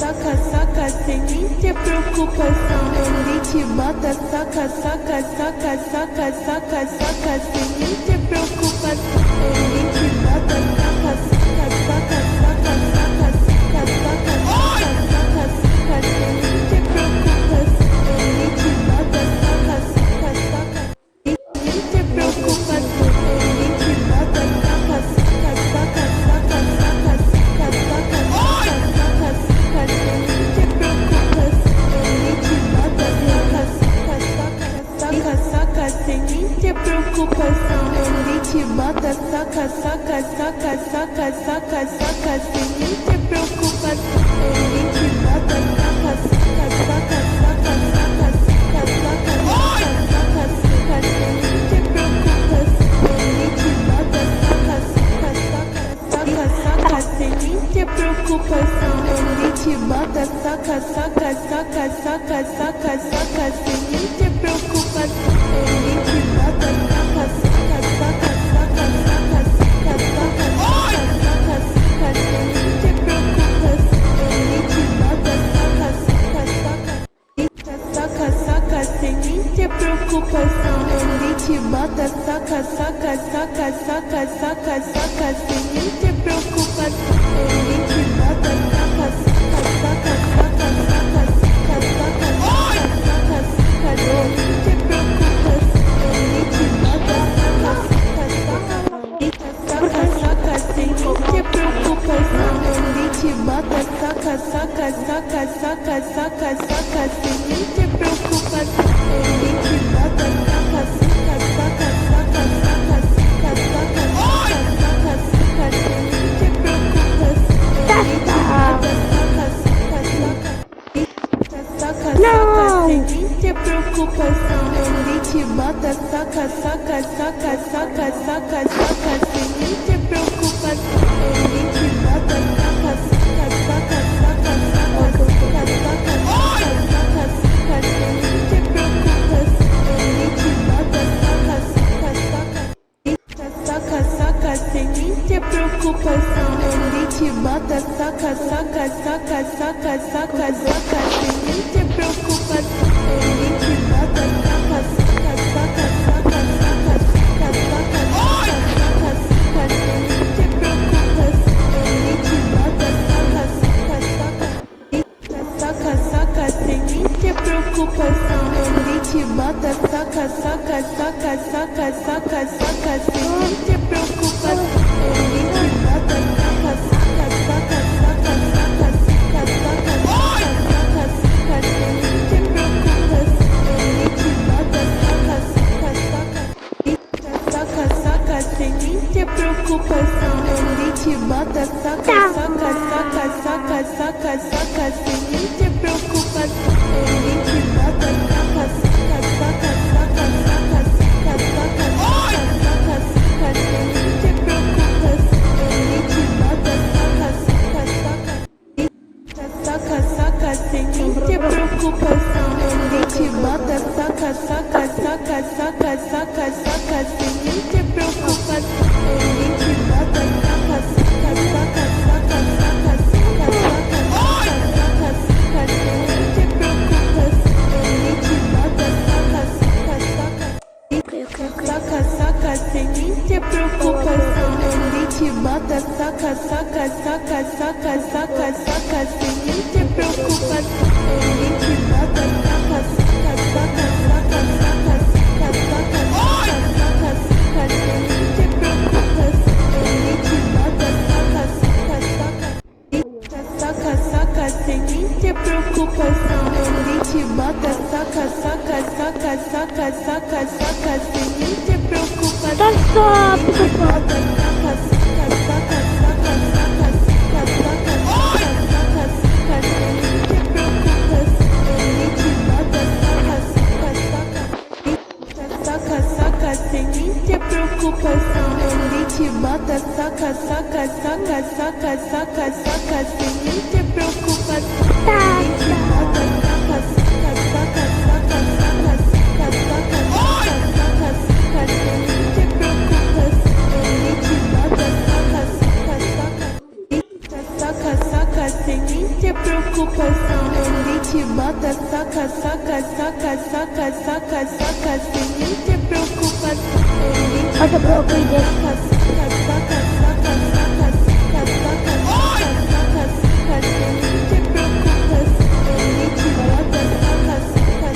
saca, saca, sem nem ter preocupação. Ele te bota, saca, saca, saca, saca, saca, saca, sem nem ter preocupação. Ele te bota, saca, saca, saca, saca, saca, saca, saca, saca, saca, sem nem ter preocupação. Ele te bota, saca, saca, saca, sem nem ter preocupação. Ele te bota, saca, saca, saca, saca, saca, saca, saca, saca, saca, sem nem ter preocupação. Ele te bota, saca, saca, saca, sem nem ter preocupação. Ele te bota, saca, saca, saca, saca, saca, saca, sem nem ter preocupação. Ele te bota, saca, saca, saca, saca, saca, saca, saca, saca, saca, sem nem ter preocupação. Ele te bota, saca, saca, saca, saca, sem nem ter preocupação. Ele te bota, saca, saca, saca, saca, saca, saca, sem nem ter preocupação. Ele te bota, saca, saca, saca, saca, saca, saca, saca, saca, saca, sem nem ter preocupação. Ele te bota, saca, saca, saca, saca, sem nem ter preocupação. Ele te bota, saca, saca, saca, saca, saca, saca, sem nem ter preocupação. Ele te bota, saca, saca, saca, saca, saca, saca, saca, saca, saca, sem nem ter preocupação. Ele te bota, saca, saca, saca, saca, sem nem ter preocupação. Ele te bota, saca, saca, saca, saca, saca, saca, sem nem ter preocupação. Ele te bota, saca, saca, saca, saca, saca, saca, saca, saca, saca, sem nem ter preocupação. Ele te bota, saca, saca, saca, saca, saca, sem nem ter preocupação. Ele te bota, saca, saca, saca, saca, saca, saca, sem nem ter preocupação. Ele te bota, saca, saca, saca, saca, saca, saca, saca, saca, saca, sem nem ter preocupação. Ele te bota, saca, saca, saca, saca, sem nem ter preocupação. Ele te bota, saca, saca, saca, saca, saca, saca, sem nem ter preocupação. Ele te bota, saca, saca, saca, saca, saca, saca, saca, saca, saca, sem nem ter preocupação. Ele te bota, saca, saca, saca, saca, sem nem ter preocupação. Ele te bota, saca, saca, saca, saca, saca, saca, sem nem ter preocupação. Ele te bota, saca, saca, saca, saca, saca, saca, saca, saca, saca, sem nem ter preocupação. Ele te bota, saca, saca, saca, saca, saca, sem nem ter preocupação. Ele te bota, saca, saca, saca, saca, saca, saca, sem nem ter preocupação. Ele te bota, saca, saca, saca, saca, saca, saca, saca, saca, saca, sem nem ter preocupação. Ele te bota, saca, saca, saca, saca, sem nem ter preocupação. Ele te bota, saca, saca, saca, saca, saca, saca, sem nem ter preocupação. Ele te bota, saca, saca, saca, saca, saca, saca, saca, saca, saca, sem nem ter preocupação. Ele te bota, saca, saca, saca, saca, sem nem ter preocupação. Ele te bota, saca, saca, saca, saca, saca, saca, sem nem ter preocupação. Ele te bota, saca, saca, saca, saca, saca, saca, saca, saca, saca, sem nem ter preocupação. Ele te bota, saca, saca, saca, saca, sem nem ter preocupação. Ele te bota, saca, saca, saca, saca, saca, saca, sem nem ter preocupação. Ele te bota, saca, saca, saca, saca, saca, saca, saca, saca, saca, sem nem ter preocupação. Ele te bota, saca, saca, saca, saca, saca, sem nem ter preocupação. Ele te bota, saca, saca, saca, saca, saca, saca, sem nem ter preocupação. Ele te bota, saca, saca, saca, saca, saca, saca, saca, saca, saca, sem nem ter preocupação. Ele te bota, saca, saca, saca, preocupação. Ele te bota, saca, saca, saca, saca, saca, saca, sem nem ter preocupação. Ele te Olha pra eu saca, saca, saca, saca, saca, saca, saca, saca, saca, sem nem ter preocupação. Ele te bota, saca, saca,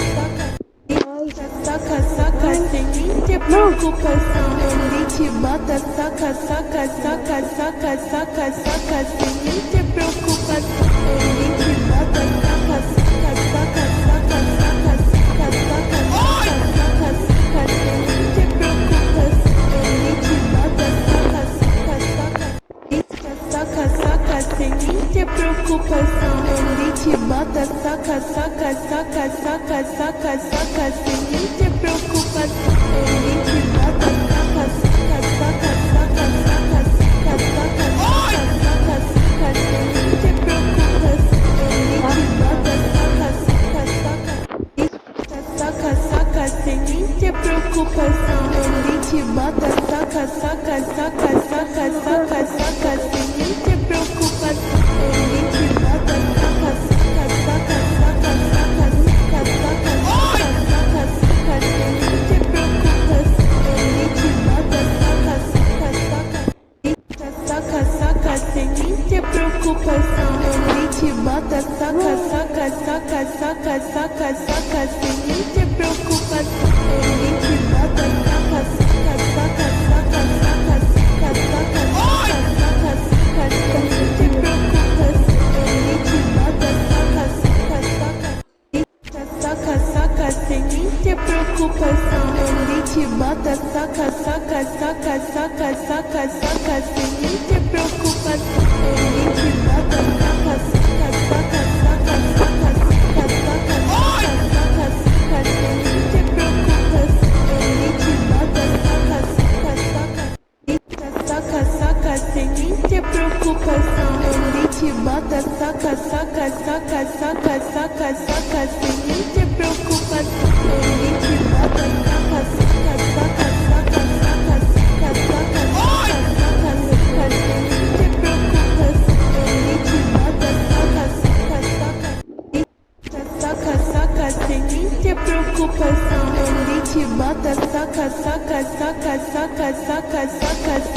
saca, saca, sem nem ter preocupação. Ele te bota, saca, saca, saca, saca, saca, saca, sem nem ter preocupação. Ele te bota, saca, saca, saca, saca, saca, saca, saca, saca, saca, sem nem ter preocupação. Ele te bota, saca, saca, saca, saca, sem nem ter preocupação. Ele te bota, saca, saca, saca, saca, saca, saca, sem nem ter preocupação. Ele te bota, saca, saca, saca, saca, saca, saca, saca, saca, saca, sem nem ter preocupação. Ele te bota, saca, saca, saca, sem nem ter preocupação. Ele te bota, saca, saca, saca, saca, saca, saca, sem nem ter preocupação. Ele te bota, saca, saca, saca, saca, saca, saca, saca, saca, sem nem ter preocupação. Ele te bota, saca, saca, saca, sem nem ter preocupação. Ele te bota, saca, saca, saca, saca, saca, saca, sem nem ter preocupação. Ele te bota, saca, saca, saca, saca, saca, saca, saca, saca, saca, sem nem ter preocupação. Ele te bota, saca, saca, saca, sem nem ter preocupação. Ele te bota, saca, saca, saca, saca, saca, saca, sem nem ter preocupação. Ele te bota, saca, saca, saca, saca, saca, saca, saca, saca, saca, sem nem ter preocupação. Ele te bota, saca, saca, saca, sem nem ter preocupação. Ele te bota, saca, saca, saca, saca, saca, saca, sem nem ter preocupação. Ele te bota, saca, saca, saca, saca, saca, saca, saca, saca, saca, sem nem ter preocupação. Ele te bota, saca, saca, saca, sem nem ter preocupação. Ele te bota, saca, saca, saca, saca, saca, saca,